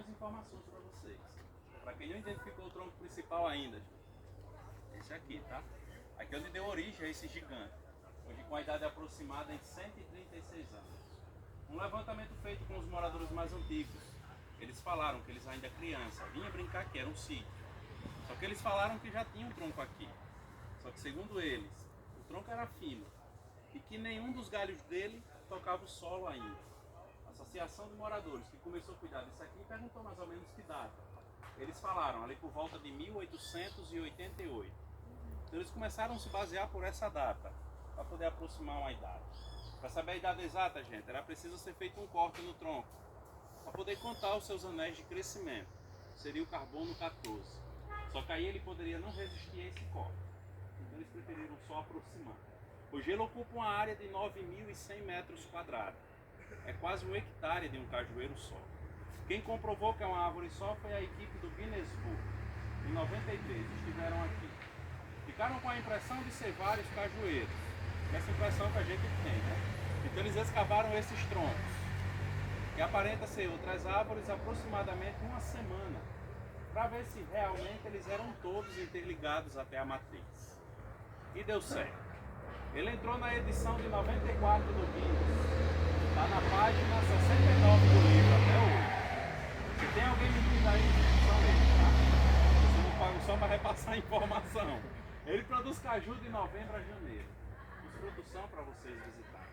algumas informações para vocês. Para quem não identificou o tronco principal ainda, esse aqui, tá? Aqui é onde deu origem a esse gigante, hoje com a idade aproximada em 136 anos. Um levantamento feito com os moradores mais antigos, eles falaram que eles ainda criança vinham brincar aqui, era um sítio. Só que eles falaram que já tinha um tronco aqui. Só que segundo eles, o tronco era fino e que nenhum dos galhos dele tocava o solo ainda. A associação de moradores que começou a cuidar disso aqui perguntou mais ou menos que data. Eles falaram ali por volta de 1888. Então eles começaram a se basear por essa data, para poder aproximar uma idade. Para saber a idade exata, gente, era preciso ser feito um corte no tronco, para poder contar os seus anéis de crescimento. Seria o carbono 14. Só que aí ele poderia não resistir a esse corte. Então eles preferiram só aproximar. Hoje ele ocupa uma área de 9.100 metros quadrados. É quase 1 hectare de um cajueiro só. Quem comprovou que é uma árvore só foi a equipe do Guinness Book. Em 93 estiveram aqui. Ficaram com a impressão de ser vários cajueiros. Essa impressão que a gente tem, né? Então eles escavaram esses troncos, que aparenta ser outras árvores, aproximadamente uma semana, para ver se realmente eles eram todos interligados até a matriz. E deu certo. Ele entrou na edição de 94 do Guinness. Está na página 69 do livro até hoje. Se tem alguém mentindo aí, são eles, tá? Você não paga só para repassar a informação. Ele produz caju de novembro a janeiro. Os frutos são para vocês visitarem.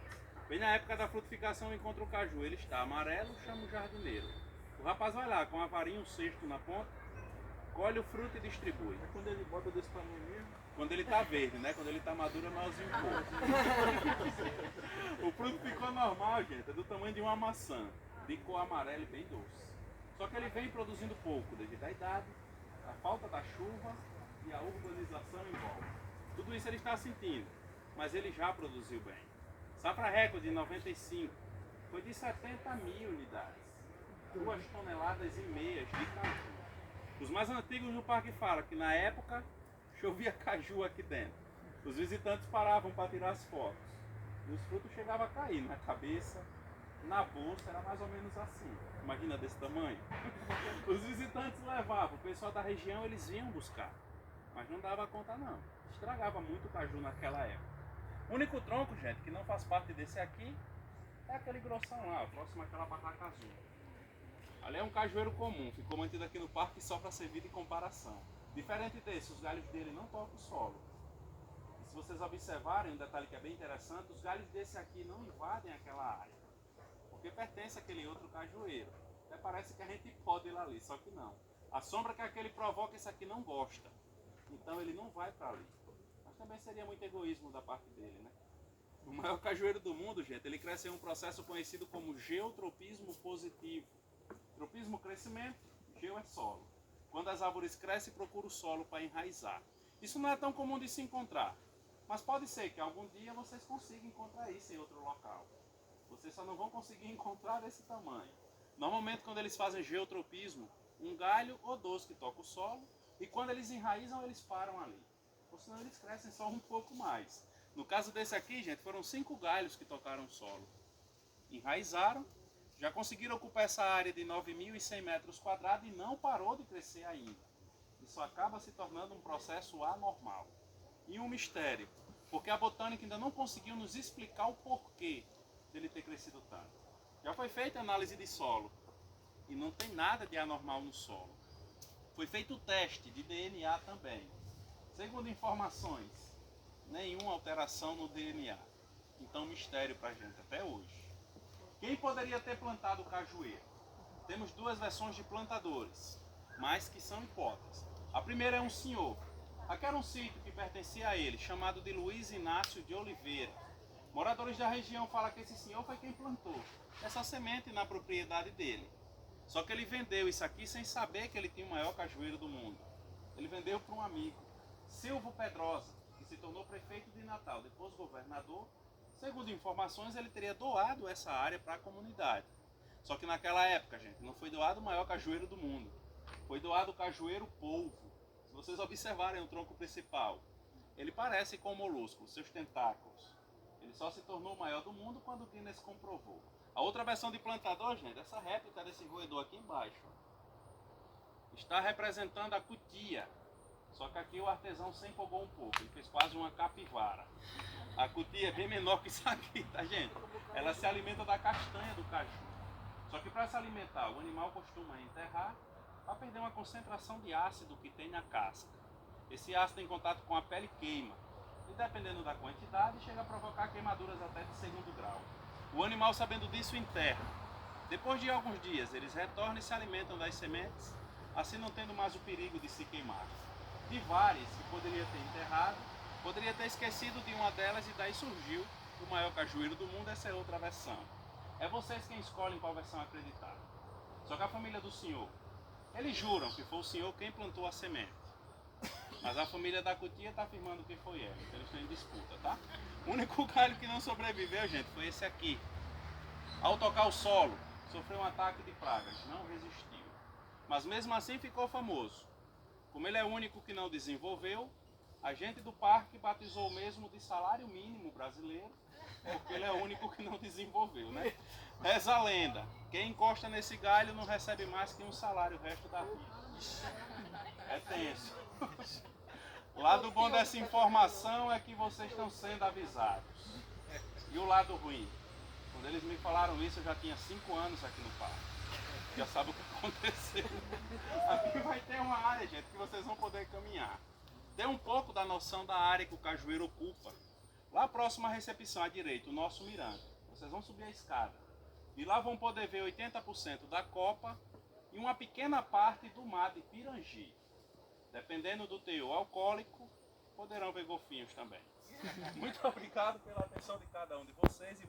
Bem na época da frutificação encontra o caju. Ele está amarelo, chama o jardineiro. O rapaz vai lá com a varinha, um cesto na ponta, colhe o fruto e distribui. É quando ele bota desse tamanho mesmo? Quando ele está verde, né? Quando ele está maduro é maiorzinho um pouco. O fruto ficou normal, gente, é do tamanho de uma maçã, de cor amarela e bem doce. Só que ele vem produzindo pouco devido à idade, a falta da chuva e a urbanização em volta. Tudo isso ele está sentindo, mas ele já produziu bem. Safra recorde de 95 foi de 70.000 unidades, 2,5 toneladas de caju. Os mais antigos no parque falam que na época chovia caju aqui dentro. Os visitantes paravam para tirar as fotos. E os frutos chegavam a cair na cabeça, na bolsa, era mais ou menos assim. Imagina desse tamanho. Os visitantes levavam, o pessoal da região eles vinham buscar. Mas não dava conta não. Estragava muito o caju naquela época. O único tronco, gente, que não faz parte desse aqui é aquele grossão lá, próximo àquela barraca azul. Ali é um cajueiro comum, ficou mantido aqui no parque só para servir de comparação. Diferente desse, os galhos dele não tocam o solo. E se vocês observarem, um detalhe que é bem interessante, os galhos desse aqui não invadem aquela área, porque pertence àquele outro cajueiro. Até parece que a gente pode ir lá ali, só que não. A sombra que aquele provoca, esse aqui não gosta. Então ele não vai para ali. Mas também seria muito egoísmo da parte dele, né? O maior cajueiro do mundo, gente, ele cresce em um processo conhecido como geotropismo positivo. Tropismo, crescimento, geo é solo. Quando as árvores crescem, procuram o solo para enraizar. Isso não é tão comum de se encontrar, mas pode ser que algum dia vocês consigam encontrar isso em outro local. Vocês só não vão conseguir encontrar desse tamanho. Normalmente, quando eles fazem geotropismo, um galho ou dois que toca o solo, e quando eles enraizam, eles param ali. Ou senão eles crescem só um pouco mais. No caso desse aqui, gente, foram 5 galhos que tocaram o solo. Enraizaram, já conseguiram ocupar essa área de 9.100 metros quadrados e não parou de crescer ainda. Isso acaba se tornando um processo anormal. E um mistério, porque a botânica ainda não conseguiu nos explicar o porquê dele ter crescido tanto. Já foi feita análise de solo e não tem nada de anormal no solo. Foi feito o teste de DNA também. Segundo informações, nenhuma alteração no DNA. Então mistério pra gente até hoje. Quem poderia ter plantado o cajueiro? Temos duas versões de plantadores, mas que são hipóteses. A primeira é um senhor. Aqui era um sítio que pertencia a ele, chamado de Luiz Inácio de Oliveira. Moradores da região falam que esse senhor foi quem plantou essa semente na propriedade dele. Só que ele vendeu isso aqui sem saber que ele tinha o maior cajueiro do mundo. Ele vendeu para um amigo, Silvio Pedrosa, que se tornou prefeito de Natal, depois governador. Segundo informações, ele teria doado essa área para a comunidade. Só que naquela época, gente, não foi doado o maior cajueiro do mundo. Foi doado o cajueiro polvo. Se vocês observarem o tronco principal, ele parece com o molusco, seus tentáculos. Ele só se tornou o maior do mundo quando o Guinness comprovou. A outra versão de plantador, gente, essa réplica desse roedor aqui embaixo. está representando a cutia. Só que aqui o artesão se empolgou um pouco, ele fez quase uma capivara. A cutia é bem menor que isso aqui, tá gente? Ela se alimenta da castanha do caju. Só que para se alimentar, o animal costuma enterrar para perder uma concentração de ácido que tem na casca. Esse ácido em contato com a pele queima. E dependendo da quantidade, chega a provocar queimaduras até de 2º grau. O animal, sabendo disso, enterra. Depois de alguns dias, eles retornam e se alimentam das sementes, assim não tendo mais o perigo de se queimar. De várias que poderia ter enterrado, poderia ter esquecido de uma delas e daí surgiu o maior cajueiro do mundo. Essa é outra versão. É vocês quem escolhem qual versão acreditar. Só que a família do senhor, eles juram que foi o senhor quem plantou a semente. Mas a família da cutia está afirmando que foi ela, então eles estão em disputa, tá? O único galho que não sobreviveu, gente, foi esse aqui. Ao tocar o solo, sofreu um ataque de pragas, não resistiu. Mas mesmo assim ficou famoso. Como ele é o único que não desenvolveu, a gente do parque batizou o mesmo de salário mínimo brasileiro, porque ele é o único que não desenvolveu, né? Reza a lenda, quem encosta nesse galho não recebe mais que um salário o resto da vida. É tenso. O lado bom dessa informação é que vocês estão sendo avisados. E o lado ruim? Quando eles me falaram isso, eu já tinha 5 anos aqui no parque. Já sabe o que aconteceu. Aqui vai ter uma área, gente, que vocês vão poder caminhar. Dê um pouco da noção da área que o cajueiro ocupa. Lá próximo à recepção, à direita, o nosso mirante. Vocês vão subir a escada. E lá vão poder ver 80% da copa e uma pequena parte do mar de Pirangi. Dependendo do teor alcoólico, poderão ver golfinhos também. Muito obrigado pela atenção de cada um de vocês.